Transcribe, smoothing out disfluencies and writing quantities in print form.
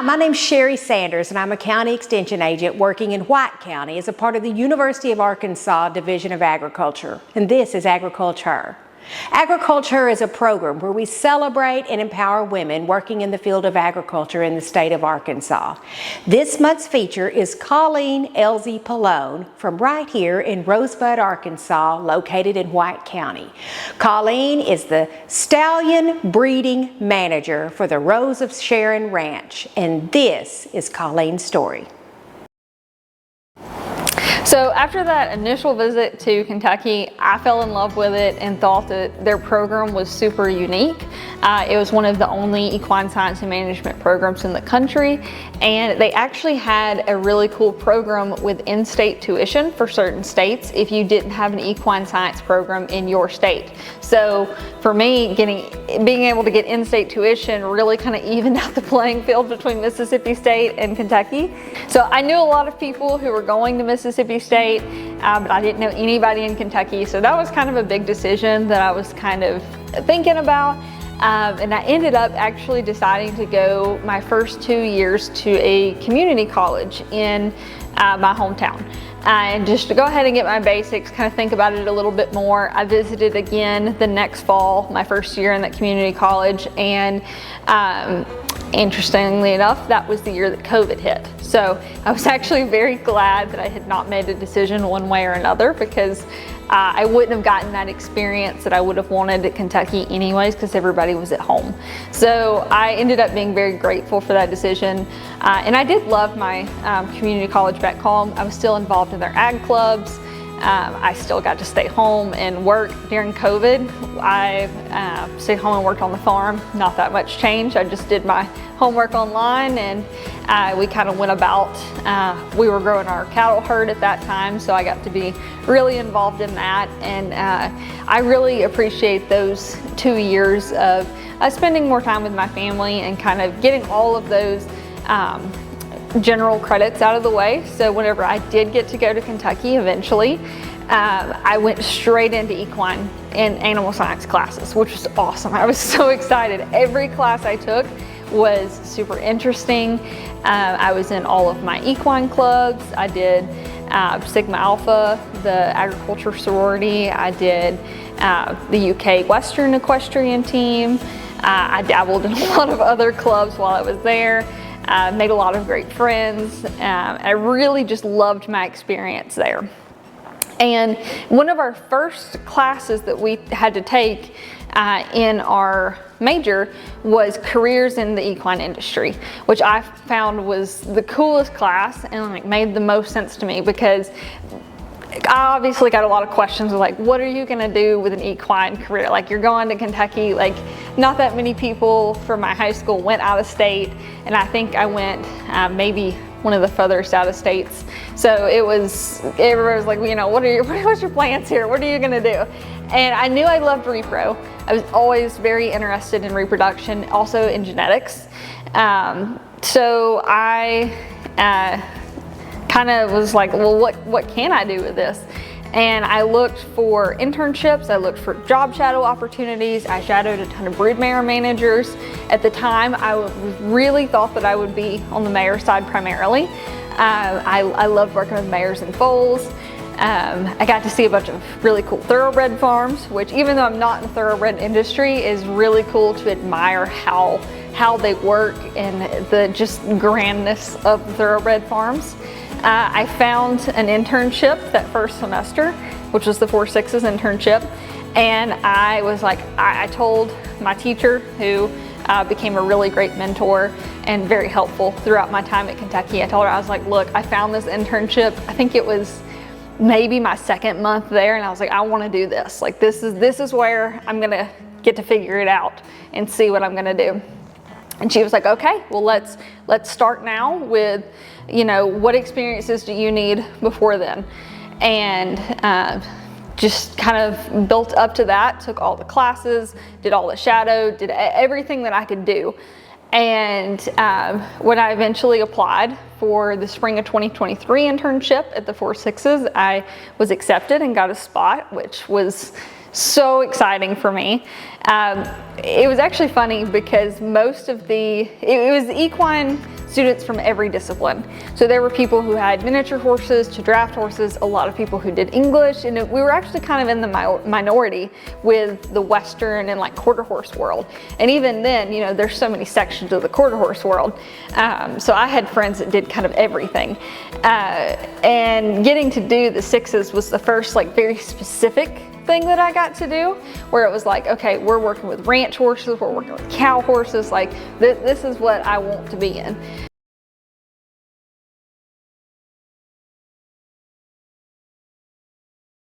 Hi, my name's Sherry Sanders, and I'm a county extension agent working in White County as a part of the University of Arkansas Division of Agriculture, and this is Agriculture. Agriculture is a program where we celebrate and empower women working in the field of agriculture in the state of Arkansas. This month's feature is Colleen Ellzey Pallone from right here in Rosebud, Arkansas, located in White County. Colleen is the stallion breeding manager for the Rose of Sharon Ranch, and this is Colleen's story. So after that initial visit to Kentucky, I fell in love with it and thought that their program was super unique. It was one of the only equine science and management programs in the country, and they actually had a really cool program with in-state tuition for certain states if you didn't have an equine science program in your state. So for me, being able to get in-state tuition really kind of evened out the playing field between Mississippi State and Kentucky. So I knew a lot of people who were going to Mississippi State, but I didn't know anybody in Kentucky. So that was kind of a big decision that I was kind of thinking about. And I ended up actually deciding to go my first 2 years to a community college in my hometown. And just to go ahead and get my basics, kind of think about it a little bit more. I visited again the next fall, my first year in that community college, and interestingly enough, that was the year that COVID hit. So I was actually very glad that I had not made a decision one way or another, because I wouldn't have gotten that experience that I would have wanted at Kentucky anyways, because everybody was at home. So I ended up being very grateful for that decision. And I did love my community college back home. I was still involved in their ag clubs. I still got to stay home and work. During COVID, I stayed home and worked on the farm. Not that much change. I just did my homework online, and we kind of went about, we were growing our cattle herd at that time, so I got to be really involved in that. And I really appreciate those 2 years of spending more time with my family and kind of getting all of those general credits out of the way. So whenever I did get to go to Kentucky eventually, I went straight into equine and animal science classes, which was awesome. I was so excited. Every class I took was super interesting. I was in all of my equine clubs. I did Sigma Alpha, the agriculture sorority. I did the UK Western equestrian team. I dabbled in a lot of other clubs while I was there. Made a lot of great friends. I really just loved my experience there. And one of our first classes that we had to take in our major was careers in the equine industry, which I found was the coolest class and like made the most sense to me, because I obviously got a lot of questions of like, what are you gonna do with an equine career? Like, you're going to Kentucky, like not that many people from my high school went out of state, and I think I went maybe one of the furthest out of states. So everybody was like, you know, what's your plans here? What are you gonna do? And I knew I loved repro. I was always very interested in reproduction, also in genetics. So I kind of was like, well, what can I do with this? And I looked for internships, I looked for job shadow opportunities. I shadowed a ton of broodmare managers. At the time, I really thought that I would be on the mare side primarily. I loved working with mares and foals. I got to see a bunch of really cool thoroughbred farms, which, even though I'm not in the thoroughbred industry, is really cool to admire how they work and the just grandness of the thoroughbred farms. I found an internship that first semester, which was the 4-6s internship, and I was like, I told my teacher, who became a really great mentor and very helpful throughout my time at Kentucky. I told her, I was like, look, I found this internship. I think it was maybe my second month there, and I was like, I want to do this. Like, this is where I'm gonna get to figure it out and see what I'm gonna do. And she was like, okay, well, let's start now with, you know, what experiences do you need before then? And just kind of built up to that, took all the classes, did all the shadow, did everything that I could do. And when I eventually applied for the spring of 2023 internship at the 4-6s, I was accepted and got a spot, which was so exciting for me. It was actually funny because most of it was equine students from every discipline. So there were people who had miniature horses to draft horses, a lot of people who did English, and we were actually kind of in the minority with the Western and like quarter horse world. And even then, you know, there's so many sections of the quarter horse world. So I had friends that did kind of everything. And getting to do the sixes was the first like very specific thing that I got to do, where it was like, okay, we're working with ranch horses, we're working with cow horses, like this is what I want to be in.